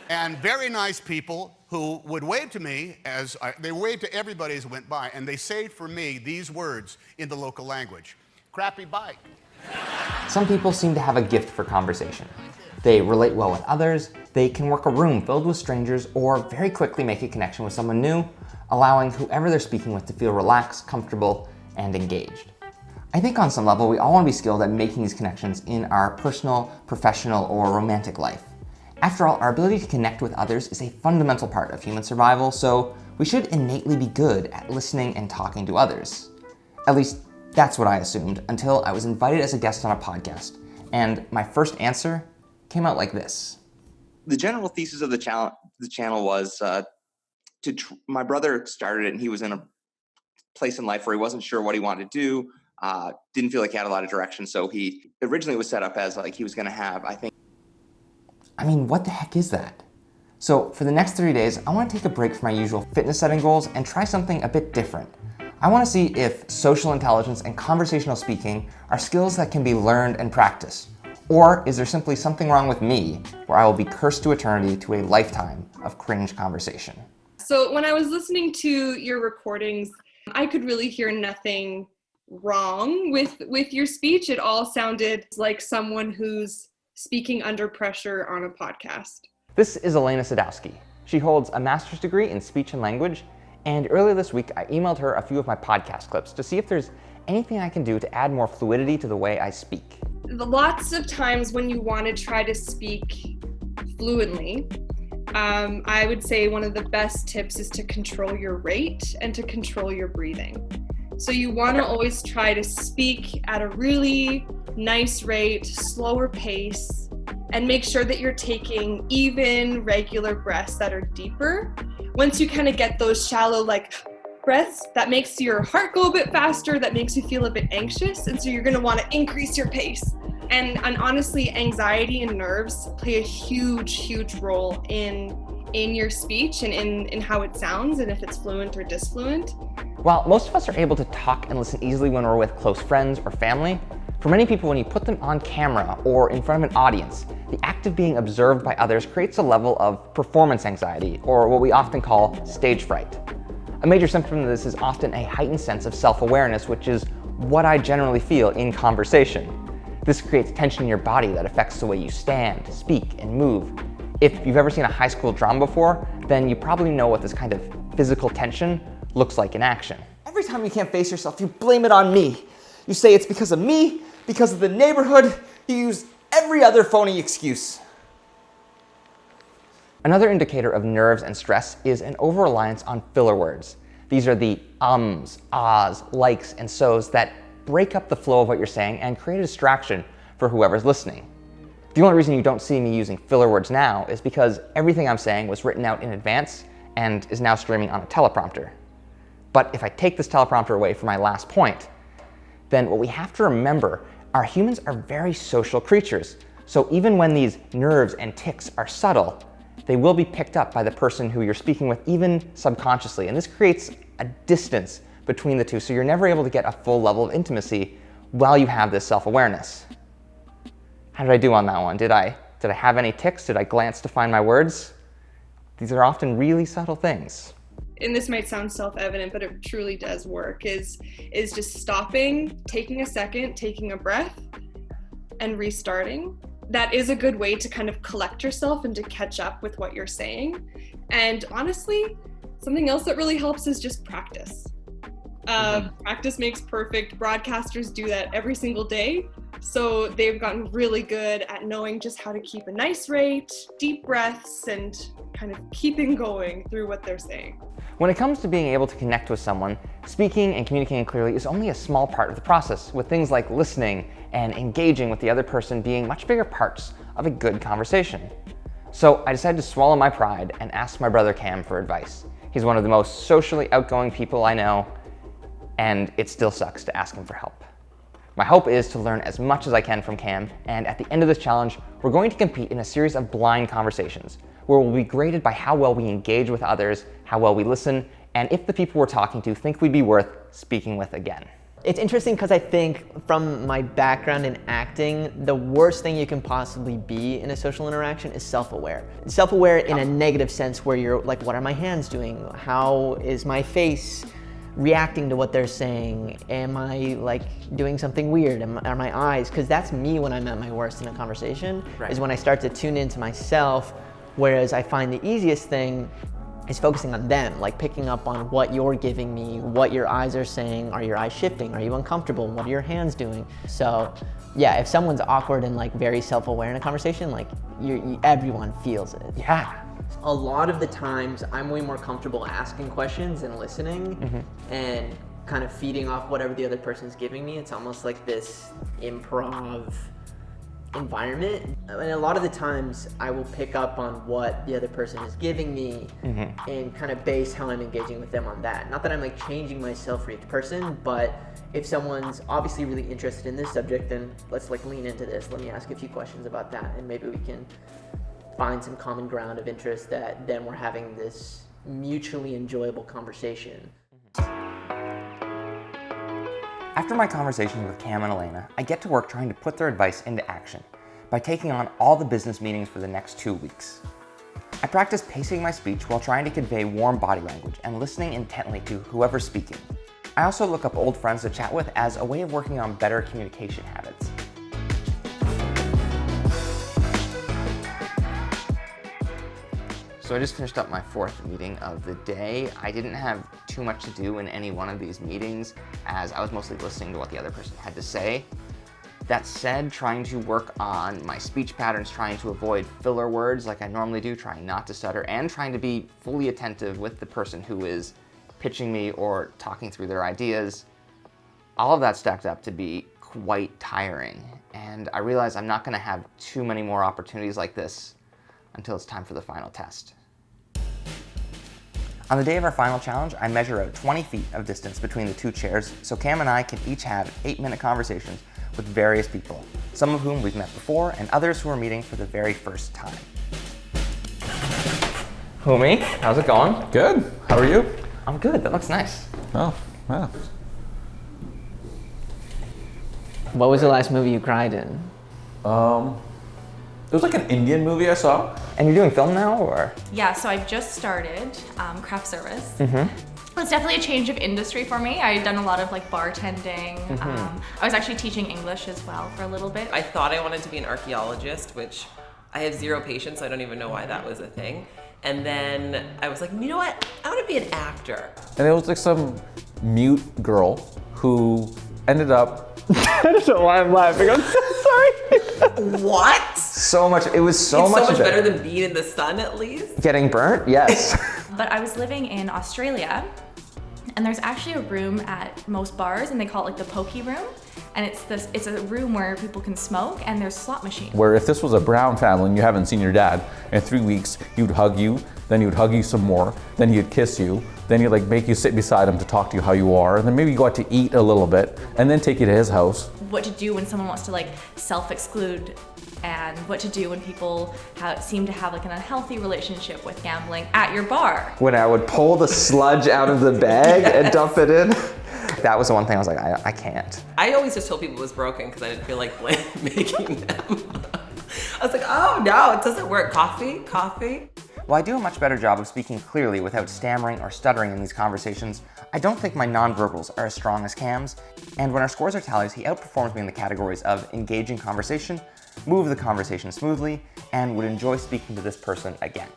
And very nice people who would wave to me they waved to everybody as it went by, and they saved for me these words in the local language. Crappy bike. Some people seem to have a gift for conversation. They relate well with others, they can work a room filled with strangers, or very quickly make a connection with someone new, allowing whoever they're speaking with to feel relaxed, comfortable, and engaged. I think on some level, we all want to be skilled at making these connections in our personal, professional, or romantic life. After all, our ability to connect with others is a fundamental part of human survival, so we should innately be good at listening and talking to others. At least, that's what I assumed until I was invited as a guest on a podcast, and my first answer came out like this. The general thesis of the channel was my brother started it, and he was in a place in life where he wasn't sure what he wanted to do, didn't feel like he had a lot of direction, so he originally was set up as like he was going to have, I mean, what the heck is that? So for the next 30 days, I want to take a break from my usual fitness setting goals and try something a bit different. I want to see if social intelligence and conversational speaking are skills that can be learned and practiced. Or is there simply something wrong with me where I will be cursed to eternity to a lifetime of cringe conversation? So when I was listening to your recordings, I could really hear nothing wrong with your speech. It all sounded like someone who's speaking under pressure on a podcast. This is Elena Sadowski. She holds a master's degree in speech and language, and earlier this week I emailed her a few of my podcast clips to see if there's anything I can do to add more fluidity to the way I speak. Lots of times when you want to try to speak fluently, I would say one of the best tips is to control your rate and to control your breathing. So you want to always try to speak at a really nice rate, slower pace, and make sure that you're taking even, regular breaths that are deeper. Once you kind of get those shallow, breaths, that makes your heart go a bit faster, that makes you feel a bit anxious, and so you're going to want to increase your pace. And honestly, anxiety and nerves play a huge role in your speech and in how it sounds and if it's fluent or disfluent. While most of us are able to talk and listen easily when we're with close friends or family, for many people, when you put them on camera or in front of an audience, the act of being observed by others creates a level of performance anxiety, or what we often call stage fright. A major symptom of this is often a heightened sense of self-awareness, which is what I generally feel in conversation. This creates tension in your body that affects the way you stand, speak, and move. If you've ever seen a high school drama before, then you probably know what this kind of physical tension looks like in action. Every time you can't face yourself, you blame it on me. You say it's because of me, because of the neighborhood. You use every other phony excuse. Another indicator of nerves and stress is an over-reliance on filler words. These are the ums, ahs, likes, and so's that break up the flow of what you're saying and create a distraction for whoever's listening. The only reason you don't see me using filler words now is because everything I'm saying was written out in advance and is now streaming on a teleprompter. But if I take this teleprompter away for my last point, then what we have to remember are humans are very social creatures. So even when these nerves and tics are subtle, they will be picked up by the person who you're speaking with, even subconsciously. And this creates a distance between the two, so you're never able to get a full level of intimacy while you have this self-awareness. How did I do on that one? Did I have any tics? Did I glance to find my words? These are often really subtle things. And this might sound self-evident, but it truly does work, is just stopping, taking a second, taking a breath, and restarting. That is a good way to kind of collect yourself and to catch up with what you're saying. And honestly, something else that really helps is just practice. Practice makes perfect. Broadcasters do that every single day. So they've gotten really good at knowing just how to keep a nice rate, deep breaths, and kind of keeping going through what they're saying. When it comes to being able to connect with someone, speaking and communicating clearly is only a small part of the process, with things like listening and engaging with the other person being much bigger parts of a good conversation. So I decided to swallow my pride and ask my brother Cam for advice. He's one of the most socially outgoing people I know, and it still sucks to ask him for help. My hope is to learn as much as I can from Cam, and at the end of this challenge, we're going to compete in a series of blind conversations, where we'll be graded by how well we engage with others, how well we listen, and if the people we're talking to think we'd be worth speaking with again. It's interesting because I think from my background in acting, the worst thing you can possibly be in a social interaction is self-aware. Self-aware in a negative sense where you're like, what are my hands doing? How is my face reacting to what they're saying? Am I like doing something weird? Are my eyes? Because that's me when I'm at my worst in a conversation, is when I start to tune into myself, whereas I find the easiest thing is focusing on them, like picking up on what you're giving me, what your eyes are saying. Are your eyes shifting? Are you uncomfortable? What are your hands doing? So yeah, if someone's awkward and like very self-aware in a conversation, like everyone feels it. Yeah. A lot of the times I'm way more comfortable asking questions and listening and kind of feeding off whatever the other person's giving me. It's almost like this improv environment, and a lot of the times I will pick up on what the other person is giving me and kind of base how I'm engaging with them on that. Not that I'm like changing myself for each person, but if someone's obviously really interested in this subject, then let's like lean into this. Let me ask a few questions about that, and maybe we can find some common ground of interest that then we're having this mutually enjoyable conversation. After my conversations with Cam and Elena, I get to work trying to put their advice into action by taking on all the business meetings for the next 2 weeks. I practice pacing my speech while trying to convey warm body language and listening intently to whoever's speaking. I also look up old friends to chat with as a way of working on better communication habits. So I just finished up my 4th meeting of the day. I didn't have too much to do in any one of these meetings as I was mostly listening to what the other person had to say. That said, trying to work on my speech patterns, trying to avoid filler words like I normally do, trying not to stutter, and trying to be fully attentive with the person who is pitching me or talking through their ideas, all of that stacked up to be quite tiring. And I realize I'm not gonna have too many more opportunities like this until it's time for the final test. On the day of our final challenge, I measure out 20 feet of distance between the 2 chairs so Cam and I can each have 8-minute conversations with various people, some of whom we've met before and others who are meeting for the very first time. Homie, how's it going? Good. How are you? I'm good, that looks nice. Oh, yeah. What was the last movie you cried in? It was like an Indian movie I saw. And you're doing film now, or? Yeah, so I've just started craft service. It's definitely a change of industry for me. I've done a lot of like bartending. I was actually teaching English as well for a little bit. I thought I wanted to be an archaeologist, which I have zero patience. I don't even know why that was a thing. And then I was like, you know what? I want to be an actor. And it was like some mute girl who ended up... I don't know why I'm laughing. I'm so sorry. What? It was so much better than being in the sun, at least. Getting burnt? Yes. But I was living in Australia, and there's actually a room at most bars, and they call it like the pokey room. And it's a room where people can smoke, and there's slot machines. Where if this was a Brown family and you haven't seen your dad in 3 weeks, he would hug you, then he would hug you some more, then he'd kiss you, then he'd like make you sit beside him to talk to you how you are, and then maybe you go out to eat a little bit, and then take you to his house. What to do when someone wants to like self-exclude, and what to do when people seem to have like an unhealthy relationship with gambling at your bar. When I would pull the sludge out of the bag and dump it in. That was the one thing I was like, I can't. I always just told people it was broken because I didn't feel like making them. I was like, oh no, it doesn't work. Coffee. While I do a much better job of speaking clearly without stammering or stuttering in these conversations, I don't think my nonverbals are as strong as Cam's, and when our scores are tallied, he outperforms me in the categories of engaging conversation, move the conversation smoothly, and would enjoy speaking to this person again.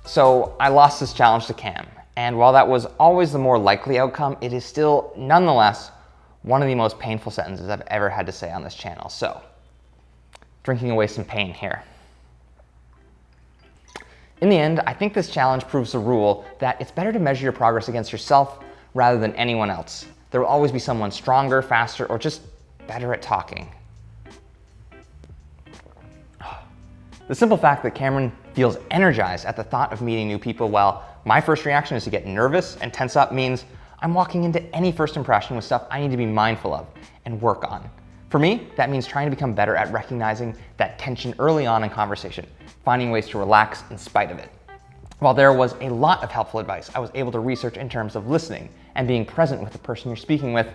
So I lost this challenge to Cam, and while that was always the more likely outcome, it is still, nonetheless, one of the most painful sentences I've ever had to say on this channel. So, drinking away some pain here. In the end, I think this challenge proves the rule that it's better to measure your progress against yourself rather than anyone else. There will always be someone stronger, faster, or just better at talking. The simple fact that Cameron feels energized at the thought of meeting new people, while my first reaction is to get nervous and tense up, means I'm walking into any first impression with stuff I need to be mindful of and work on. For me, that means trying to become better at recognizing that tension early on in conversation, finding ways to relax in spite of it. While there was a lot of helpful advice I was able to research in terms of listening and being present with the person you're speaking with,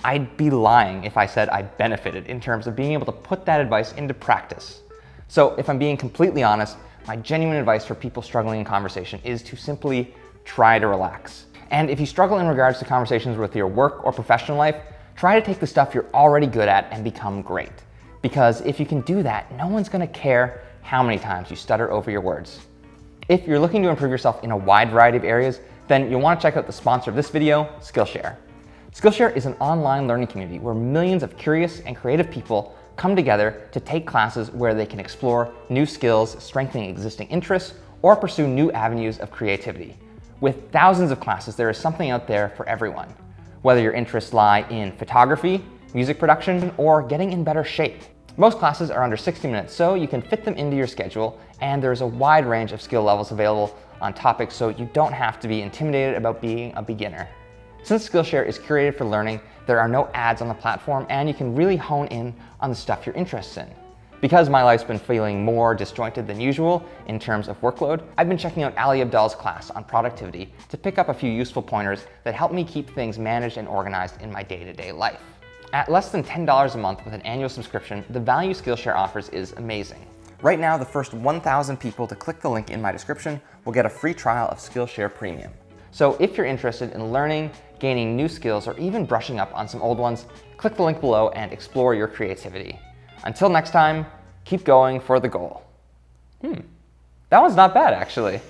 I'd be lying if I said I benefited in terms of being able to put that advice into practice. So if I'm being completely honest, my genuine advice for people struggling in conversation is to simply try to relax. And if you struggle in regards to conversations with your work or professional life, try to take the stuff you're already good at and become great. Because if you can do that, no one's gonna care how many times you stutter over your words. If you're looking to improve yourself in a wide variety of areas, then you'll want to check out the sponsor of this video, Skillshare. Skillshare is an online learning community where millions of curious and creative people come together to take classes where they can explore new skills, strengthen existing interests, or pursue new avenues of creativity. With thousands of classes, there is something out there for everyone. Whether your interests lie in photography, music production, or getting in better shape. Most classes are under 60 minutes, so you can fit them into your schedule, and there's a wide range of skill levels available on topics, so you don't have to be intimidated about being a beginner. Since Skillshare is curated for learning, there are no ads on the platform, and you can really hone in on the stuff you're interested in. Because my life's been feeling more disjointed than usual in terms of workload, I've been checking out Ali Abdal's class on productivity to pick up a few useful pointers that help me keep things managed and organized in my day-to-day life. At less than $10 a month with an annual subscription, the value Skillshare offers is amazing. Right now, the first 1,000 people to click the link in my description will get a free trial of Skillshare Premium. So if you're interested in learning, gaining new skills, or even brushing up on some old ones, click the link below and explore your creativity. Until next time, keep going for the goal. That one's not bad, actually.